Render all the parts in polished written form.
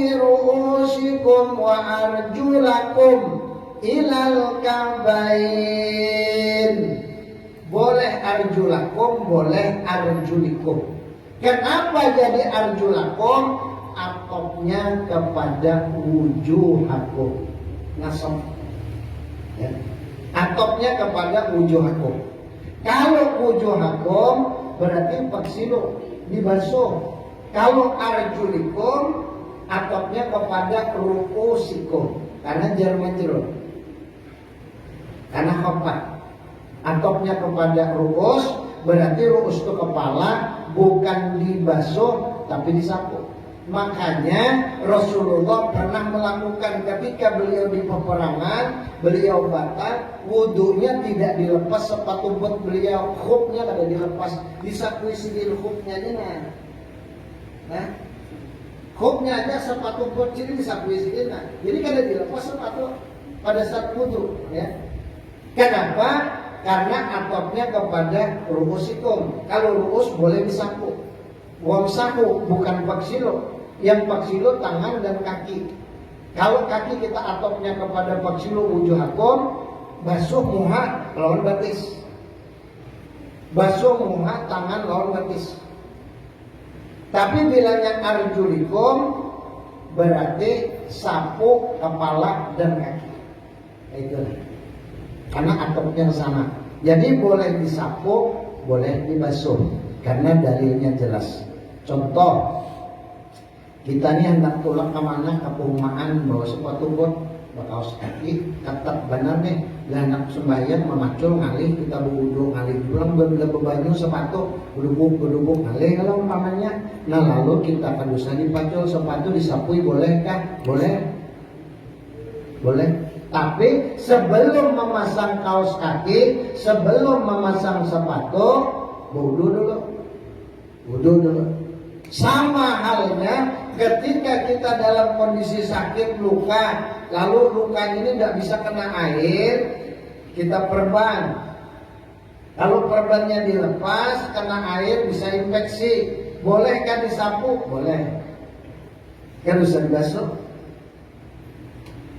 bi ru'usikum wa arjulakum ilal kabain. Boleh arjulakum, boleh arjulikum. Kenapa jadi arjulakum? Atopnya kepada wujuhakum. Nasab. Ya. Atopnya kepada wujuhakum. Kalau wujuhakum berarti faksilu, dibasuh. Kalau arjulikum atopnya kepada ru'usikum. Karena jar majrur. Karena khafat. Atopnya kepada ru'us, berarti ru'us itu kepala, bukan dibasuh tapi disapu. Makanya Rasulullah pernah melakukan ketika beliau di peperangan, beliau batal, wudunya tidak dilepas, sepatu buat beliau khufnya kada dilepas, disapui sikil khufnya aja nah. Khufnya aja sepatu buat sini disapui sikil nah. Jadi kada dilepas sepatu pada saat wudu ya. Kenapa? Karena atopnya kepada ru'usikum. Kalau ru'us boleh disapu. Wamsahu bukan faksilu. Yang faksilu tangan dan kaki. Kalau kaki kita atopnya kepada faksilu wujuhakum, basuh muha lawan batis. Basuh muha tangan lawan batis. Tapi bilanya arjulikum berarti sapu kepala dan kaki. Itu. Karena atopnya sana. Jadi boleh disapu, boleh dibasuh. Karena dalilnya jelas. Contoh, kita ini hendak tulang kemana, ke perumahan, bawa sepatu bot, kaos kaki, ketat benar nih. Lah hendak sembahyang memacul ngalih, kita berwudu ngalih pulang, bebanyu sepatu, berdubuk ngalih kalau umpamanya. Nah lalu kita kadusa dipacul sepatu disapui, bolehkah? Boleh. Tapi sebelum memasang kaos kaki, sebelum memasang sepatu, wudu dulu. Sama halnya ketika kita dalam kondisi sakit luka, lalu luka ini tidak bisa kena air, kita perban. Kalau perbannya dilepas, kena air bisa infeksi. Bolehkah disapu? Boleh. Kan bisa dibasuh.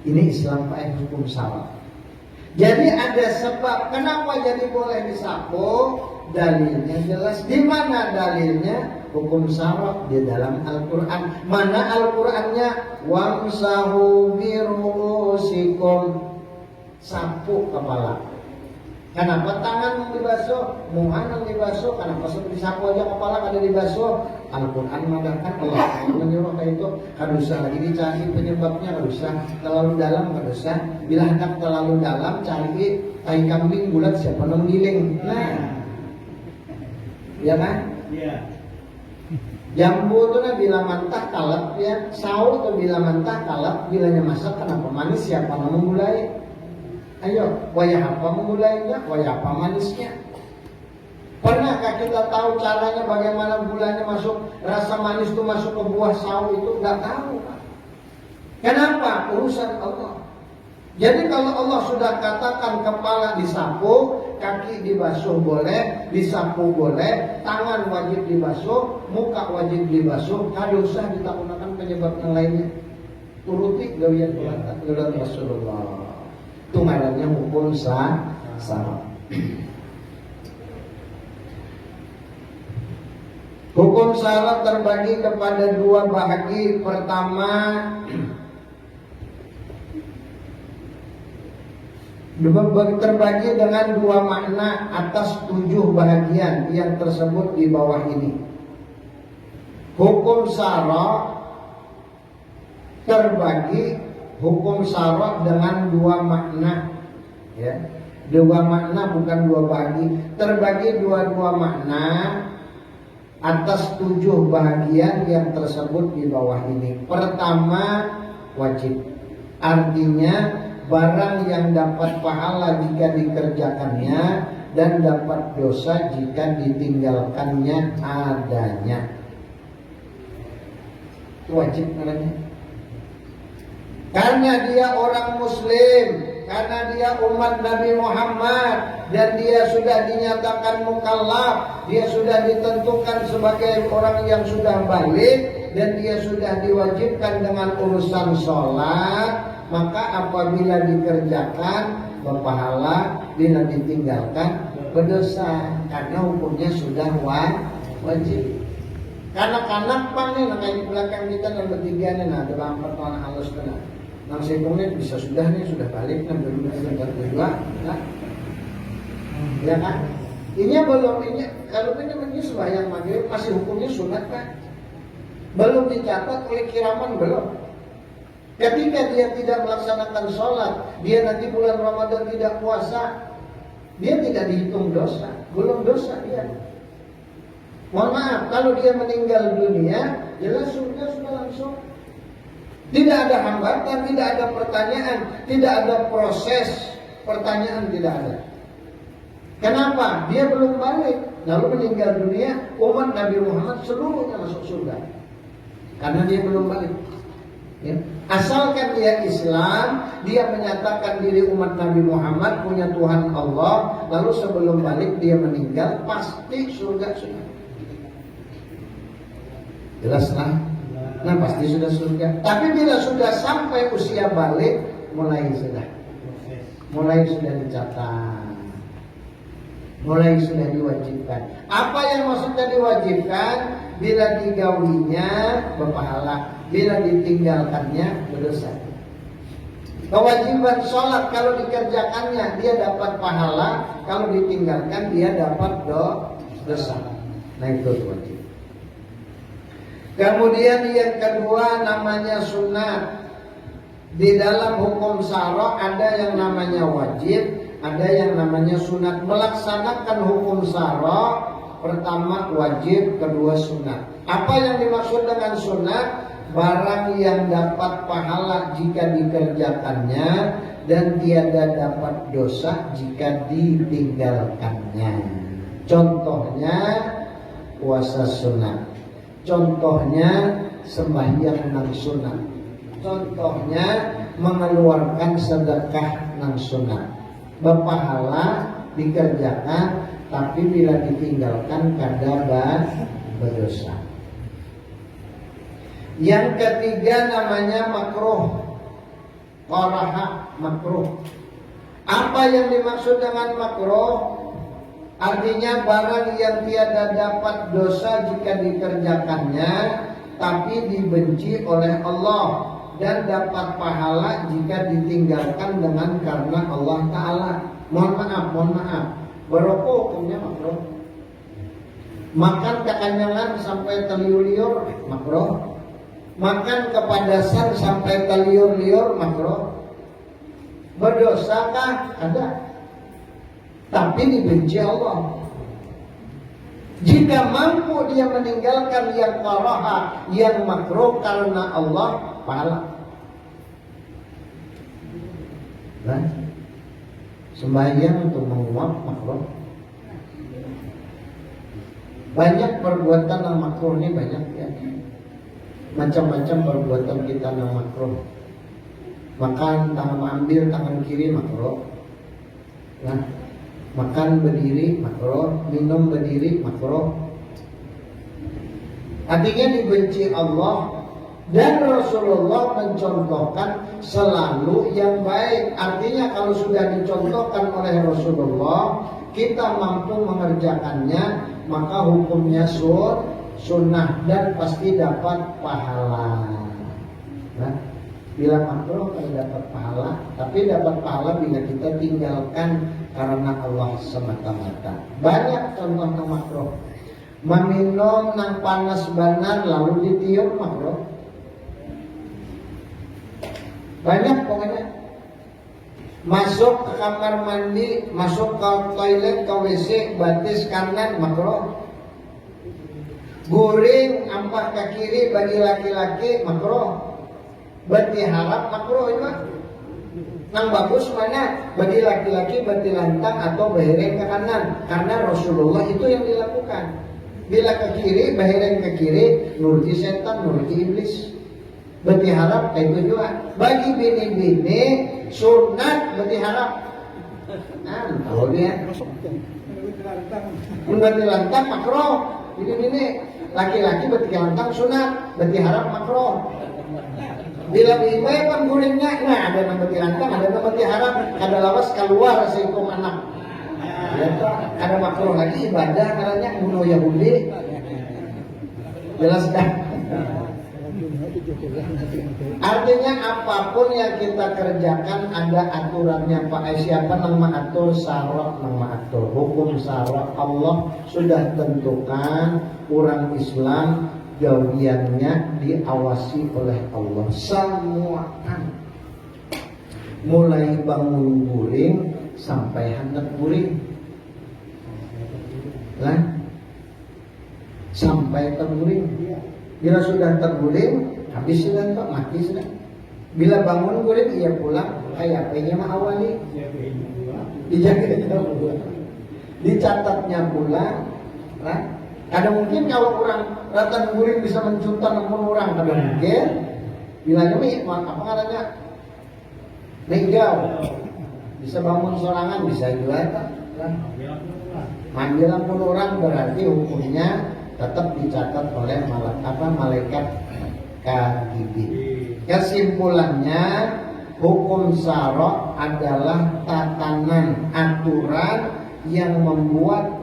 Ini Islam pakai hukum salah. Jadi ada sebab kenapa jadi boleh disapu. Dalilnya jelas. Di mana dalilnya? Hukum salah di dalam Al-Quran. Mana Al-Qurannya? Wamsahu birusikum. Sapu kepala. Kenapa tangan dibasuh? Muhan yang dibasuh. Kenapa disapu aja kepala kada dibasuh? Al-Quran mengatakan Allah menyuruh kayak itu. Kadusa lagi dicari penyebabnya, kadusa terlalu dalam, kadusa bila hendak terlalu dalam cari tai kambing bulat siapa nang giling. Nah, ya kan? Iya. Jambu itu nah bila mantah kalap ya, saus itu bila mantah kalap, bilanya masak kenapa manis siapa nang menggulai? Ayo, waya apa menggulainya, waya apa manisnya? Pernahkah kita tahu caranya bagaimana gulanya masuk, rasa manis itu masuk ke buah sawi itu? Enggak tahu. Kenapa? Urusan Allah. Jadi kalau Allah sudah katakan kepala disapu, kaki dibasuh boleh, disapu boleh, tangan wajib dibasuh, muka wajib dibasuh, kada usah kita gunakan penyebab yang lainnya. Turuti gawian Rasulullah. Itu ngarannya hukum sah. Hukum salat terbagi kepada dua bahagi. Pertama, terbagi dengan dua makna atas 7 bahagian yang tersebut di bawah ini. Hukum salat terbagi hukum syarak dengan 2 makna ya. 2 makna bukan 2 bahagi. Terbagi 2 makna atas 7 bahagian yang tersebut di bawah ini. Pertama, wajib. Artinya barang yang dapat pahala jika dikerjakannya dan dapat dosa jika ditinggalkannya adanya. Itu wajib namanya. Karena dia orang muslim, karena dia umat Nabi Muhammad, dan dia sudah dinyatakan mukallaf, dia sudah ditentukan sebagai orang yang sudah balik, dan dia sudah diwajibkan dengan urusan sholat, maka apabila dikerjakan berpahala, bila ditinggalkan berdosa, karena hukumnya sudah wajib. Kanak-kanak pang nih, kayak di belakang kita dan bertiga nih, nah dalam pertolongan halus kena. Nang sekongnya bisa sudah nih, sudah balik dan berdua, nah, ya kan? Ini belum ini, kalau ini sembahyang maghrib masih hukumnya sunat kan? Belum dicatat oleh kiraman belum. Ketika dia tidak melaksanakan sholat, dia nanti bulan Ramadan tidak puasa, dia tidak dihitung dosa, belum dosa dia. Mohon maaf, kalau dia meninggal dunia, jelas surga sudah langsung. Tidak ada hambatan, tidak ada pertanyaan, tidak ada proses pertanyaan, tidak ada. Kenapa? Dia belum balik, lalu meninggal dunia, umat Nabi Muhammad seluruhnya masuk surga, karena dia belum balik. Ya. Asalkan dia Islam, dia menyatakan diri umat Nabi Muhammad, punya Tuhan Allah, lalu sebelum balik dia meninggal, pasti surga sudah. Jelas lah? Nah pasti sudah surga. Tapi bila sudah sampai usia balik, mulai sudah dicatat, mulai sudah diwajibkan. Apa yang maksudnya diwajibkan? Bila digawinya berpahala, bila ditinggalkannya berdosa. Kewajiban sholat kalau dikerjakannya dia dapat pahala, kalau ditinggalkan dia dapat dosa. Nah itu wajib. Kemudian yang kedua namanya sunat. Di dalam hukum syara ada yang namanya wajib, ada yang namanya sunat. Melaksanakan hukum syara, pertama wajib, kedua sunat. Apa yang dimaksud dengan sunat? Barang yang dapat pahala jika dikerjakannya dan tiada dapat dosa jika ditinggalkannya. Contohnya puasa sunat, contohnya sembahyang nang sunat, contohnya mengeluarkan sedekah nang sunat. Berpahala dikerjakan, tapi bila ditinggalkan kada berdosa. Yang ketiga namanya makruh. Karaha, makruh. Apa yang dimaksud dengan makruh? Artinya barang yang tiada dapat dosa jika dikerjakannya, tapi dibenci oleh Allah, dan dapat pahala jika ditinggalkan dengan karena Allah Ta'ala. Mohon maaf, berokok hukumnya makruh. Makan kekanyangan sampai terliur-liur makruh. Makan kepadasan sampai terliur-liur makruh. Berdosakah? Ada. Tapi dibenci Allah. Jika mampu dia meninggalkan yang karaha, yang makruh karena Allah, pahala. Nah, sembahyang untuk menguap makruh. Banyak perbuatan yang makruh ini banyak ya. Macam-macam perbuatan kita yang makruh. Makan tangan ambil tangan kiri makruh. Nah, makan berdiri makruh, minum berdiri makruh. Artinya dibenci Allah, dan Rasulullah mencontohkan selalu yang baik. Artinya kalau sudah dicontohkan oleh Rasulullah, kita mampu mengerjakannya, maka hukumnya sunnah dan pasti dapat pahala. Nah, bila makruh kalau dapat pahala, tapi dapat pahala bila kita tinggalkan karena Allah semata-mata. Banyak contoh yang makruh. Meminum nang panas banar lalu ditiup makruh. Banyak pokoknya. Masuk ke kamar mandi, masuk ke toilet, ke WC, batis kanan makruh. Guring ampah ke kiri bagi laki-laki makruh. Bati harap makruh itu. Nang bagus mana? Bagi laki-laki bati lantang atau behereng ke kanan, karena Rasulullah itu yang dilakukan. Bila ke kiri, behereng ke kiri, nuruti setan, nuruti iblis. Bati harap itu juga. Bagi bini-bini sunat bati harap. Nah, tahu dia. Bati lantang makruh. ini laki-laki beti lantang sunat, beti harap makruh. Bila diimai kan gulingnya, nah ada nama beti lantang, ada nama beti harap, ada lawas keluar sehukum anak. Ya, ada makruh lagi ibadah karena bunuh Yahudi. Jelas kan? Artinya apapun yang kita kerjakan ada aturannya Pak. Siapa yang mengatur? Syarak yang mengatur. Hukum syarak Allah sudah tentukan. Orang Islam gawiannya diawasi oleh Allah. Semua kan. Mulai bangun guring sampai hendak guring. Lah, sampai terguling. Bila sudah terguling, habis sudah tak mati sudah. Bila bangun guling, ia pulang. Kayak apanya mah awali. Dijaga pula. Dicatatnya pula. Nah, kadang mungkin kalau orang datang guling bisa mencontoh namun orang kadang mungkin. Bilanya apa katanya? Menggau. Bisa bangun sorangan, bisa juga tak? Manggilan pun orang berarti hukumnya tetap dicatat oleh malaikat KIB. Kesimpulannya, hukum syara adalah tatanan aturan yang membuat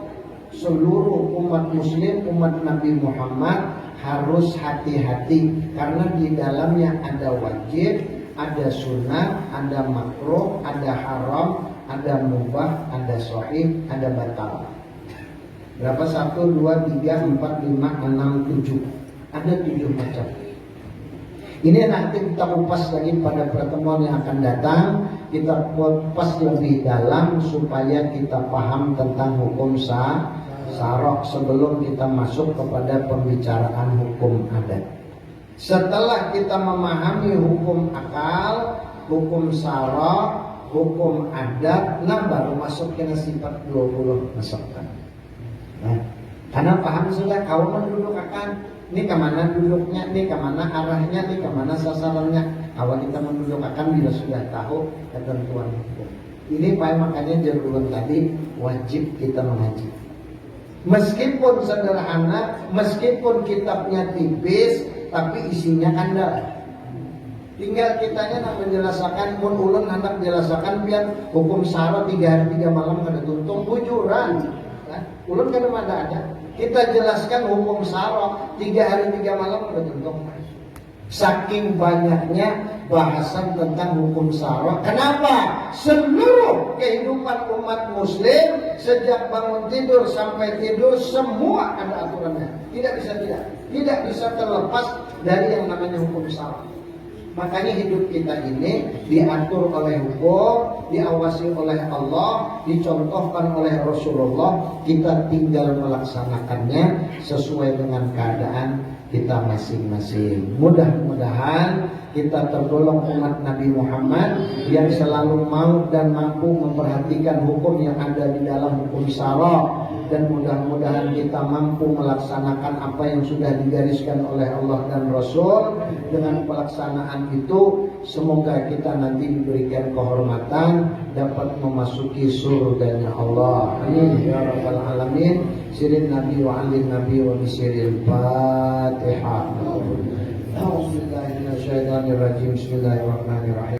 seluruh umat muslim, umat Nabi Muhammad harus hati-hati karena di dalamnya ada wajib, ada sunnah, ada makruh, ada haram, ada mubah, ada sahih, ada batal. Berapa? 1, 2, 3, 4, 5, 6, 7. Ada 7 macam. Ini nanti kita kupas lagi pada pertemuan yang akan datang. Kita kupas lebih dalam supaya kita paham tentang hukum syara sebelum kita masuk kepada pembicaraan hukum adat. Setelah kita memahami hukum akal, hukum syara, hukum adat, nah baru masuk ke sifat 20 masukkan. Nah, karena paham sudah kau menduduk akan ini kemana duduknya, ini kemana arahnya, ini kemana sasarannya. Kalau kita menduduk akan bila sudah tahu ketentuan hukum. Ini Pak, makanya jaruran tadi wajib kita mengaji. Meskipun sederhana, meskipun kitabnya tipis, tapi isinya kandang. Tinggal kitanya nak menjelaskan, mun ulun hendak menjelaskan biar hukum syara 3 hari 3 malam kada tuntung bujuran. Ulun kan ada. Kita jelaskan hukum syara 3 hari 3 malam kada tuntung. Saking banyaknya bahasan tentang hukum syara. Kenapa? Seluruh kehidupan umat muslim sejak bangun tidur sampai tidur semua ada aturannya. Tidak bisa terlepas dari yang namanya hukum syara. Makanya hidup kita ini diatur oleh hukum, diawasi oleh Allah, dicontohkan oleh Rasulullah. Kita tinggal melaksanakannya sesuai dengan keadaan kita masing-masing. Mudah-mudahan kita tergolong umat Nabi Muhammad yang selalu mau dan mampu memperhatikan hukum yang ada di dalam hukum syara, dan mudah-mudahan kita mampu melaksanakan apa yang sudah digariskan oleh Allah dan Rasul. Dengan pelaksanaan itu semoga kita nanti diberikan kehormatan dapat memasuki surganya Allah. Amin ya rabbal alamin. Sirin Nabi wa alin Nabi wa bisiril Fatihah. Bismillahirrahmanirrahim. Bismillahirrahmanirrahim.